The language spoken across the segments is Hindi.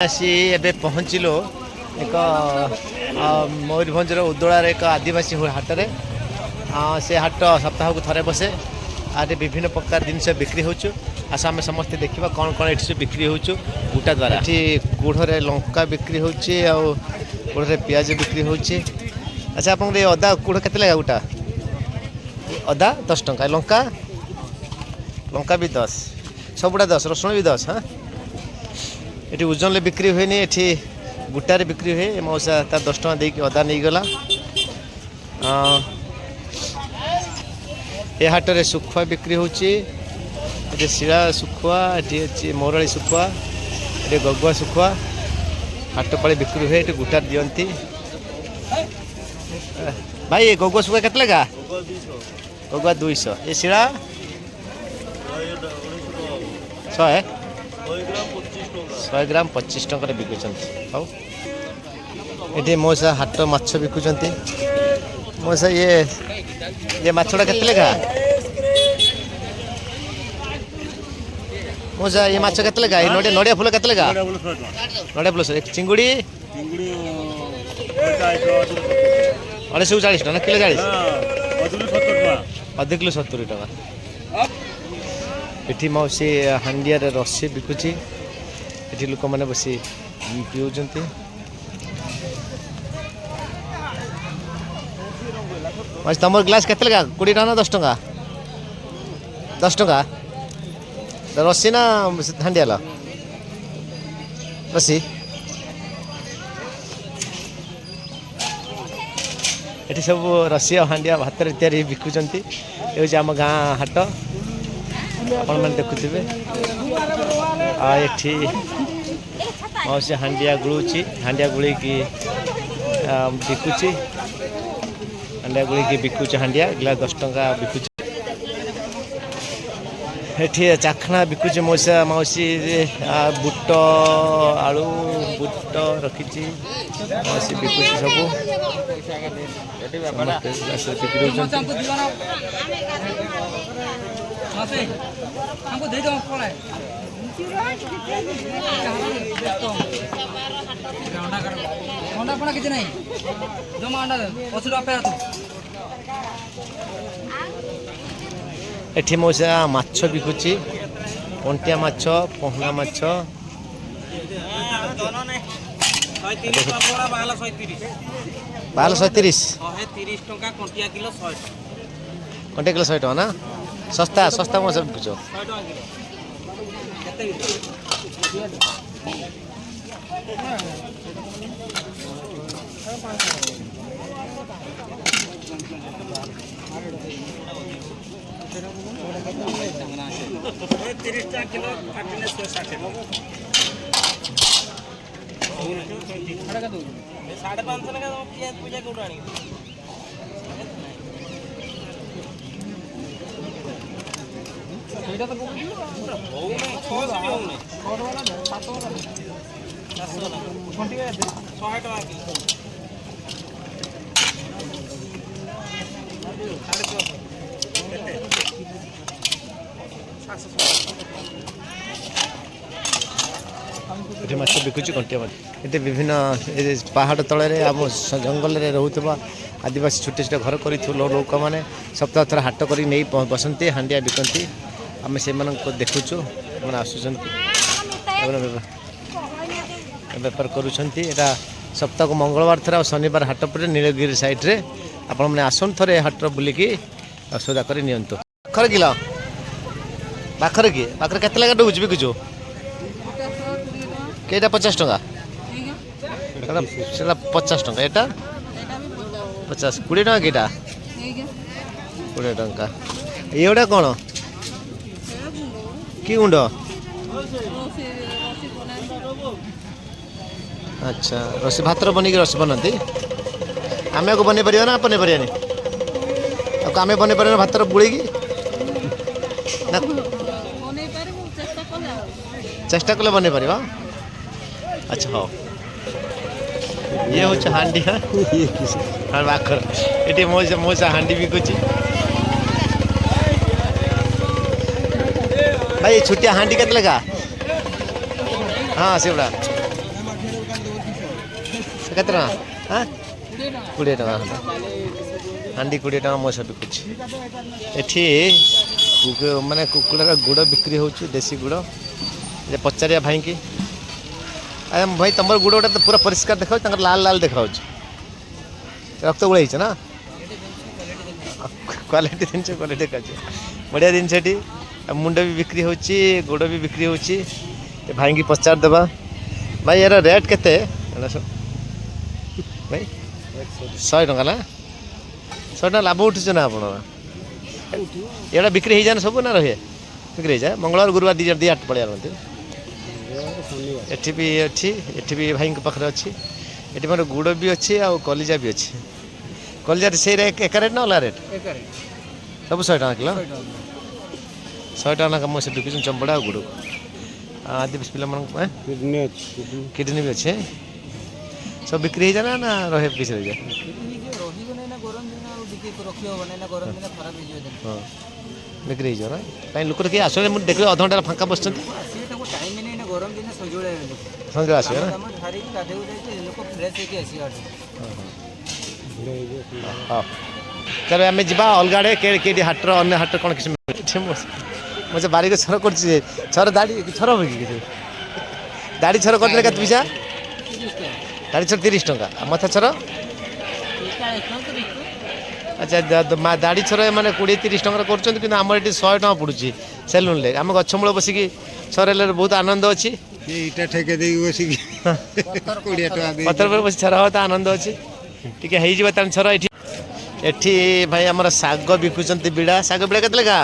आसी एबे पहुँचलु एक मयूरभंजर उदलार एक आदिवासी हाट से हाट सप्ताह को थे बसे आदि विभिन्न प्रकार जिनस बिक्री होचु आम समस्ते देखा कौन कौन ये बिक्री होचु गुटा द्वारा ये गुढ़े लंका बिक्री होची गुढ़े पियाज बिक्री होची। अच्छा आप अदा गुढ़ के लगा गुटा अदा 10 टंका लंका लंका भी 10 सबुटा 10 रसुण भी 10। हाँ ये ओजन बिक्री हुए ये गुटार बिक्री हुए मौसा तार 10 टଙ୍କା देकी अदा नहीं गला। ये हाट में सुखुआ बिक्री होची शिला सुखुआ ये मोरली सुखुआ ये गगुआ सुखुआ हाट पाड़ी बिक्री हुए ये गुटार दियंती। भाई ये गगुआ सुखुआ केते लगा गगुआ 200 ये शिला 100 ग्राम 25 टंका बिकुंट। हाँ ये मौसा हाट माछ बिकुंट मौसा ये माछटा के लगा मौसा ये माछ के लगा नड़िया फूल के लगा नड़िया फूल एक चिंगुड़ी 240 ना किलो 40 अध किलो 70 टका। ये मौसी हांडिया रसी बिकुची ये लोक मैंने बस पीउंट। तुम ग्लास के लगा 20 टका ना 10 टका 10 टका रसी ना हांडिया रसी ये सब रसी और हांडिया भात तैयारी बिकुंट ये आम गाँ हाट आपण मैंने देखुवे ये मौसी हांडिया गुड़ुची हांडिया गुड़ी की बिकुची हांडिया गुड़ी की बिकुची हांडिया गिलास 10 टका बिकुची। ये चाखना बिकुची मौसा मौसी बुट आलू बुट रखी मौसी बिकुची सब बिक्री एठी मौसा माछ बिकुची कंटिया माछ पहना माछ 130 कंटिया किलो 100 टका ना सस्ता सस्ता मौसा बिकुच ये माछ बिकुची कंटिया माछ ये विभिन्न पहाड़ तले आम जंगल में रोकवा आदिवासी छोटे छोटे घर कर लोक मैंने सप्ताह थर हाट कर बसती हांडिया बिकती आम से देखुचु आसुँच बेपार करा सप्ताह को मंगलवार थर शनिवार हाट पर नीलगिरी साइड्रे आपण मैंने आसन थे हाट बुलिकी सौदा कर नियंतु। पाखर किलो पाखर कि पाखर के लगा डुबुच बिकुचु केटा 50 टका 50 टका एटा 50 20 टका केटा 20 टका ये कौन कि गुंड अच्छा रसी भात बनिक रसी बनाती आम को बन पार ना बन पारानी आम बन पार भात बुड़ी ना चेष्टा कले बन पार। अच्छा हाँ ये हूँ हांडी हाँ बाखर ये मौसा मौसा हांडी बिकुची भाई छुट्टिया हांडी के लगा हाँ से କେତେ ଟଙ୍କା ହଁ 20 ଟଙ୍କା ହାଣ୍ଡି 20 ଟଙ୍କା ମୋ ସହ ବିକୁଛି ଏଠି ମାନେ କୁକୁଡ଼ାର ଗୁଡ଼ ବିକ୍ରି ହେଉଛି ଦେଶୀ ଗୁଡ଼ ଯେ ପଚାରିବା ଭାଇକି ଆଜ୍ଞା ଭାଇ ତୁମର ଗୁଡ଼ ଗୁଡ଼ା ତ ପୁରା ପରିଷ୍କାର ଦେଖାଉଛି ତାଙ୍କର ଲାଲ ଲାଲ ଦେଖାଉଛି ରକ୍ତ ଗୁଡ଼ା ହେଇଛ ନା କ୍ୱାଲିଟି ଜିନିଷ କ୍ୱାଲିଟି ଦେଖାଉଛି ବଢ଼ିଆ ଜିନିଷ ଏଠି ମୁଣ୍ଡ ବି ବିକ୍ରି ହେଉଛି ଗୋଡ଼ ବି ବିକ୍ରି ହେଉଛି ଭାଇକି ପଚାରିଦେବା ଭାଇ ଏର ରେଟ୍ କେତେ ଭାଇ 100 ଟଙ୍କା ନା 100 ଟଙ୍କା ଲାଭ ଉଠୁଛ ନା ଆପଣ ଏଗୁଡ଼ା ବିକ୍ରି ହେଇଯାଏ ସବୁ ନା ରହେ ବିକ୍ରି ହେଇଯାଏ ମଙ୍ଗଳବାର ଗୁରୁବାର ଦୁଇ ହାଟ ପଳେଇ ଆଣନ୍ତି ଏଠି ବି ଅଛି ଏଠି ବି ଭାଇଙ୍କ ପାଖରେ ଅଛି ଏଠି ମୋର ଗୁଡ଼ ବି ଅଛି ଆଉ କଲିଜା ବି ଅଛି କଲିଜାରେ ସେଇ ଏକା ରେଟ୍ ନା ଅଲଗା ରେଟ୍ ସବୁ 100 ଟଙ୍କା କିଲୋ 100 ଟଙ୍କା ଲେଖା ମୁଁ ସେ ବିକୁଛି ଚମ୍ପଡ଼ା ଆଉ ଗୁଡ଼ ଆଦିବାସୀ ପିଲାମାନଙ୍କୁ କିଡ଼ନୀ ବି ଅଛି ସବୁ ବିକ୍ରି ହେଇଯାଏ ନା ରହେ କିଛି ରହିଯାଏ ହଁ ବିକ୍ରି ହେଇଯିବ ନା କାହିଁ ଲୋକ କିଏ ଆସିଲେ ମୁଁ ଦେଖିବି ଅଧଘଣ୍ଟା ଫାଙ୍କା ବସୁଛନ୍ତି ସଞ୍ଜବେଳେ ଆସିବେ ନା ହଁ ତାହେଲେ ଆମେ ଯିବା ଅଲଗା ଆଡ଼େ କେଉଁଠି ହାଟର ଅନ୍ୟ ହାଟର କ'ଣ କିଛି ମୁଁ ସେ ବାରିକ ଛର କରୁଛି ଯେ ଛର ଦାଢ଼ି ଛର ହବ କି କିଛି ଦାଢ଼ି ଛର କରିଦେଲେ କେତେ ପଇସା ଦାଢ଼ି ଛର 30 ଟଙ୍କା ଆଉ ମଥା ଛର ଆଚ୍ଛା ଦାଢ଼ି ଛର ମାନେ 20-30 ଟଙ୍କାର କରୁଛନ୍ତି କିନ୍ତୁ ଆମର ଏଠି 100 ଟଙ୍କା ପଡ଼ୁଛି ସେଲୁନରେ ଆମେ ଗଛ ମୂଳ ବସିକି ଛରେଇଲେ ବହୁତ ଆନନ୍ଦ ଅଛି ଇଟା ଠେକେ ଦେଇକି ବସିକି 20 ଟଙ୍କା ଦେଇ ପଥର ଉପରେ ବସି ଛର ହବା ତ ଆନନ୍ଦ ଅଛି ଟିକେ ହେଇଯିବ ତାହେଲେ ଛର ଏଠି ଏଠି ଭାଇ ଆମର ଶାଗ ବିକୁଛନ୍ତି ବିଡ଼ା ଶାଗ ବିଡ଼ା କେତେ ଲେଖା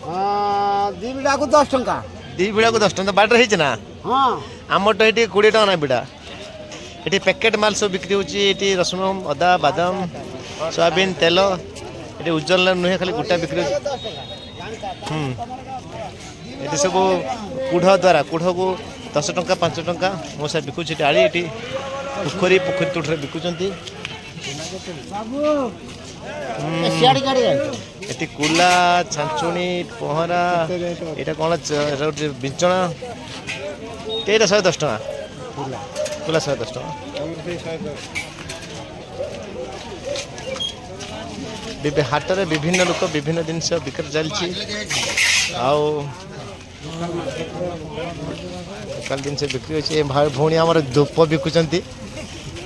2 ବିଡ଼ାକୁ 10 ଟଙ୍କା 2 ବିଡ଼ାକୁ 10 ଟଙ୍କା ବାଡ଼ିରେ ହେଇଛି ନା ହଁ ଆମର ତ ଏଠି 20 ଟଙ୍କା ନା ବିଡ଼ା ଏଠି ପ୍ୟାକେଟ୍ ମାଲ ସବୁ ବିକ୍ରି ହେଉଛି ଏଠି ରସୁଣ ଅଦା ବାଦାମ ସୋୟାବିନ ତେଲ ଏଠି ଉଜ୍ଜଳ ନୁହେଁ ଖାଲି ଗୋଟା ବିକ୍ରି ହେଉଛି ଏଠି ସବୁ କୁଢ଼ ଦ୍ୱାରା କୁଢ଼କୁ 10 ଟଙ୍କା 5 ଟଙ୍କା ମୋ ସାର୍ ବିକୁଛି ଏଠି ଆଳି ଏଠି ପୋଖରୀ ତୁଠରେ ବିକୁଛନ୍ତି ଏଠି କୁଲା ଛାଞ୍ଚୁଣି ପହଁରା ଏଇଟା କ'ଣ ବିଞ୍ଚଣା ଏଇଟା 110 ଟଙ୍କା କୁଲା 110 ଟଙ୍କା ହାଟରେ ବିଭିନ୍ନ ଲୋକ ବିଭିନ୍ନ ଜିନିଷ ବିକ୍ରି ଚାଲିଛି ଆଉ କାଲି ଜିନିଷ ବିକ୍ରି ହେଉଛି ଏ ଭଉଣୀ ଆମର ଧୂପ ବିକୁଛନ୍ତି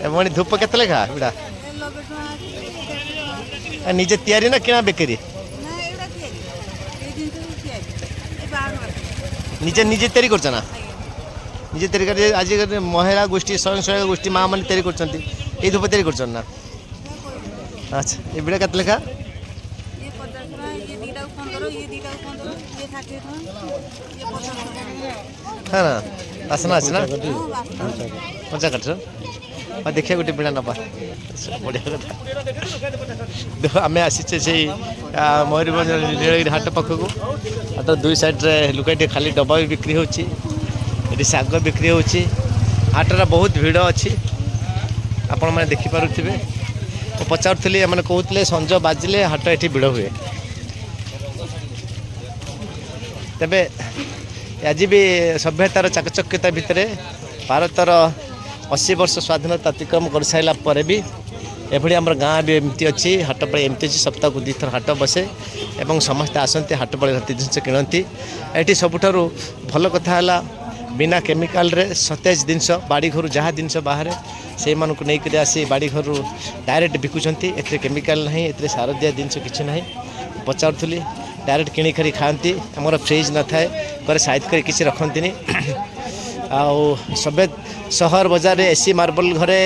ଏ ଭଉଣୀ ଧୂପ କେତେ ଲେଖା ଏଇଟା ନିଜେ ତିଆରି ନା କିଣା ବିକ୍ରି ନିଜେ ନିଜେ ତିଆରି କରୁଛ ନା ନିଜେ ତିଆରି କରି ଆଜିକାଲି ମହିଳା ଗୋଷ୍ଠୀ ସ୍ୱୟଂସହାୟକ ଗୋଷ୍ଠୀ ମା ମାନେ ତିଆରି କରୁଛନ୍ତି ଏଇ ଧୂପ ତିଆରି କରୁଛନ୍ତି ନା ଆଚ୍ଛା ଏ ବିଡ଼ା କେତେ ଲେଖା ହଁ ନା ଆସନା ଅଛି ନା ପଞ୍ଚା କାଠ ଦେଖିବା ଗୋଟେ ବିଡ଼ା ନେବା ବଢ଼ିଆ କଥା ଦେଖ ଆମେ ଆସିଛେ ସେଇ ମୟୂରଭଞ୍ଜ ନୀଳଗିରି ହାଟ ପାଖକୁ ହାଟର ଦୁଇ ସାଇଡ଼୍ରେ ଲୁକାଇଟେ ଖାଲି ଡବା ବି ବିକ୍ରି ହେଉଛି ଏଠି ଶାଗ ବିକ୍ରି ହେଉଛି ହାଟରେ ବହୁତ ଭିଡ଼ ଅଛି ଆପଣମାନେ ଦେଖିପାରୁଥିବେ ମୁଁ ପଚାରୁଥିଲି ଏମାନେ କହୁଥିଲେ ସଞ୍ଜ ବାଜିଲେ ହାଟ ଏଠି ଭିଡ଼ ହୁଏ ତେବେ ଆଜି ବି ସଭ୍ୟତାର ଚାକଚକ୍ୟତା ଭିତରେ ଭାରତର 80 ବର୍ଷ ସ୍ୱାଧୀନତା ଅତିକ୍ରମ କରିସାରିଲା ପରେ ବି ଏଭଳି ଆମର ଗାଁ ବି ଏମିତି ଅଛି ହାଟ ପାଳି ଏମିତି ଅଛି ସପ୍ତାହକୁ 2 ଥର ହାଟ ବସେ ଏବଂ ସମସ୍ତେ ଆସନ୍ତି ହାଟ ପାଳି ଘର ଜିନିଷ କିଣନ୍ତି ଏଠି ସବୁଠାରୁ ଭଲ କଥା ହେଲା ବିନା କେମିକାଲରେ ସତେଜ ଜିନିଷ ବାଡ଼ି ଘରୁ ଯାହା ଜିନିଷ ବାହାରେ ସେଇମାନଙ୍କୁ ନେଇକରି ଆସି ବାଡ଼ି ଘରୁ ଡାଇରେକ୍ଟ ବିକୁଛନ୍ତି ଏଥିରେ କେମିକାଲ ନାହିଁ ଏଥିରେ ସାର ଦିଆ ଜିନିଷ କିଛି ନାହିଁ ପଚାରୁଥିଲି ଡାଇରେକ୍ଟ କିଣିକରି ଖାଆନ୍ତି ଆମର ଫ୍ରିଜ୍ ନଥାଏ ଘରେ ସାଇଜ୍ କରି କିଛି ରଖନ୍ତିନି ଆଉ ସବେ ସହର ବଜାରରେ ଏସି ମାର୍ବଲ ଘରେ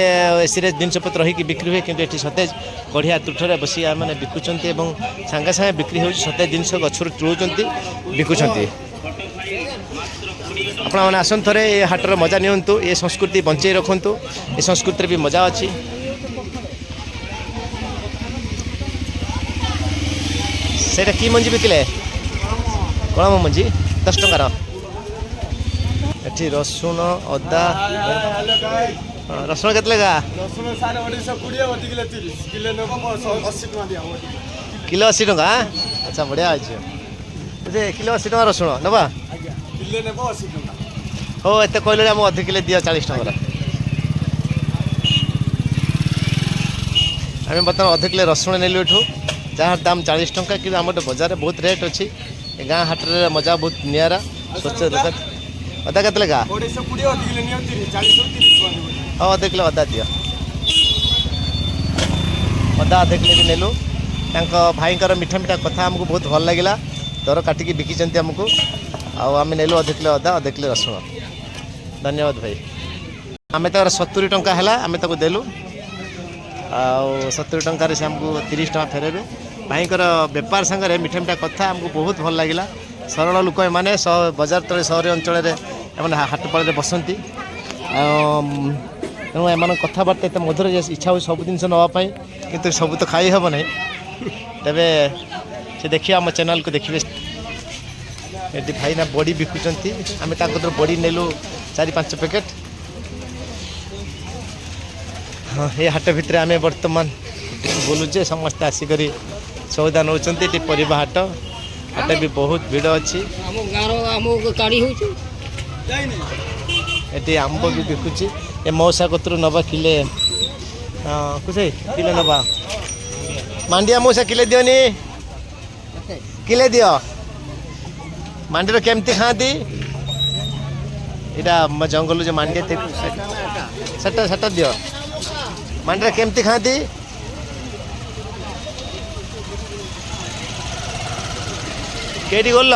ଏସିରେ ଜିନିଷପତ୍ର ରହିକି ବିକ୍ରି ହୁଏ କିନ୍ତୁ ଏଠି ସତେଜ ବଢ଼ିଆ ତୁଠରେ ବସି ମାନେ ବିକୁଛନ୍ତି ଏବଂ ସାଙ୍ଗେ ସାଙ୍ଗେ ବିକ୍ରି ହେଉଛି ସତେଜ ଜିନିଷ ଗଛରୁ ତୋଳୁଛନ୍ତି ବିକୁଛନ୍ତି ଆପଣମାନେ ଆସନ୍ତୁ ଥରେ ଏ ହାଟର ମଜା ନିଅନ୍ତୁ ଏ ସଂସ୍କୃତି ବଞ୍ଚେଇ ରଖନ୍ତୁ ଏ ସଂସ୍କୃତିରେ ବି ମଜା ଅଛି ସେଇଟା କି ମଞ୍ଜି ବିକିଲେ କଳମ ମଞ୍ଜି 10 ଟଙ୍କାର ଏଠି ରସୁଣ ଅଦା ରସୁଣ କେତେ ଲେଖା କିଲୋ 80 ଟଙ୍କା ଆଚ୍ଛା ବଢ଼ିଆ ଅଛି କିଲୋ 80 ଟଙ୍କା ରସୁଣ ନେବା ହଉ ଏତେ କହିଲେ ଆମକୁ ଅଧ କିଲୋ ଦିଅ 40 ଟଙ୍କାର आम बर्तमान अध किलो रसुण नेलु एठू जहाँ दाम 40 टंका कि आम बजार में बहुत रेट अच्छी गाँ हाट रे मजा बहुत निरा स्वच्छ लोक अदा के गा हाँ अध किलो अदा दियो अदा अध किलो भी नेलु भाईकर मीठा मीठा कथा आमको बहुत भल लगे दर काटिकी बिकी आमको आम नेलु अध किलो अदा अध किलो रसुण धन्यवाद भाई आम तो 70 टंका है आम देलु आउ 70 टंकार से आमको 30 टंका फेरेबे भाईकर बेपार सांगे मीठा मीठा कथा आमको बहुत भल लगे सरल लोक मैंने बजार तले सहरी अंचल हाट पाड़ बसती तेणु एम कथबार्ता एत मधुर इच्छा हो सब जिन नापी कि सब तो खाई हे ना तेरे से देखिए आम चैनल को देखिए ये भाई ना बड़ी बिकुंट आम बड़ी नेलु 4-5 पैकेट हाँ ये हाट भितर आम बर्तमान बुलूचे समस्त आसिक सौदा नौ परिवा हाट हाट भी बहुत भीड़ अच्छी ये आंब भी बिकुची ये मौसा कतरू नवा किले कुछ किले नवा मांडिया मौसा किले दियोनी किले दियो मांडीर केमती खाती यहाँ जंगल जो मांडिया सेटा दियो मांडीर केमती खाती केटी गल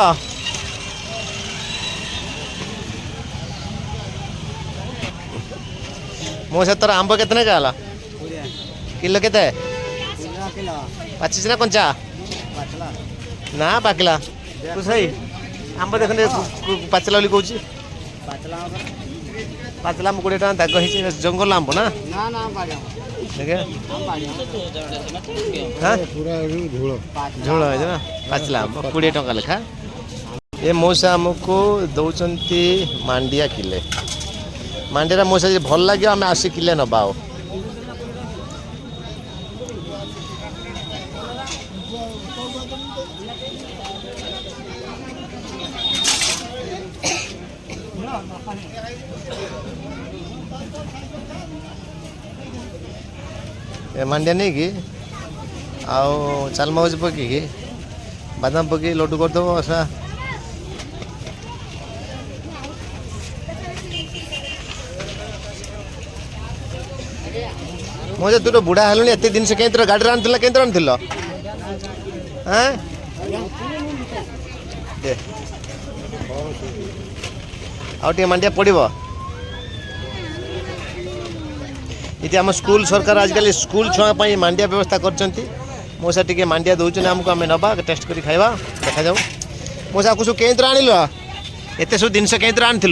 मौसा तोर आंब केतने का किलो केते पाचिस ना कंचा ना पाकला तू सही आंब देखने पाचला बोली कौच पाचला आम 20 टका दाग है जंगल आंब ना झोल है ना पाचला आंब 20 टका लेखा ये मौसा आमको दौरान मांडिया किले मांडिया मौसा जी भल लगे आम आसी किले नवा मांडिया नहीं कि आउ चालमगज पकई बादाम पकई लड्डू करदेव आशा मुझे तू तो बुढ़ा हेलुनी एत दिन से कहीं गाड़ी आनी कहीं आनी हाँ आउ मांडिया पड़ो ये आम स्कूल सरकार आजिकल स्कूल छुआ मांडिया व्यवस्था कर मौसा टी मांडिया दौन आमको आम नवा टेस्ट कर खाଇବା देखा जाऊ मौसा कुछ कहीं आनिल एत सब जिन कहीं आनी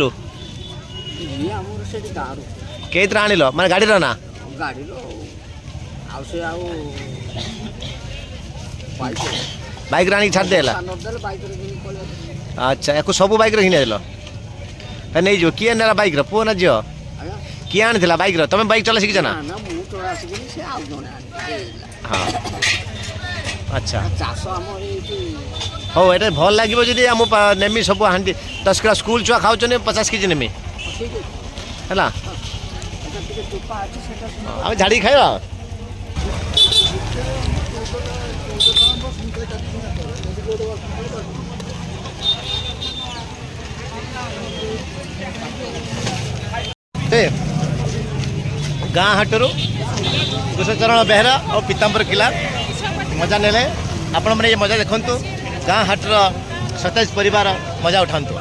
कहीं आनिल माने गाड़ी ना बाइक आनी छाड़देला अच्छा या सब बाइक घिन नहीं जो किए ना बाइक पुओ ना झील किए आनी बाइक तुम बाइक चला शिखी ना हाँ अच्छा हो ये भल लगे जी आम नेमी सब हाँ 10 किलो स्कूल छुआ खाऊ 50 केजी नेमी है आम झाड़ी खाଇବା गाँ हाटरू कुशचरण बेहरा और पीताम्बर किला मजा नेले आपण मैंने ये मजा देखु गाँ हाटर 27 परिवार मजा उठातु।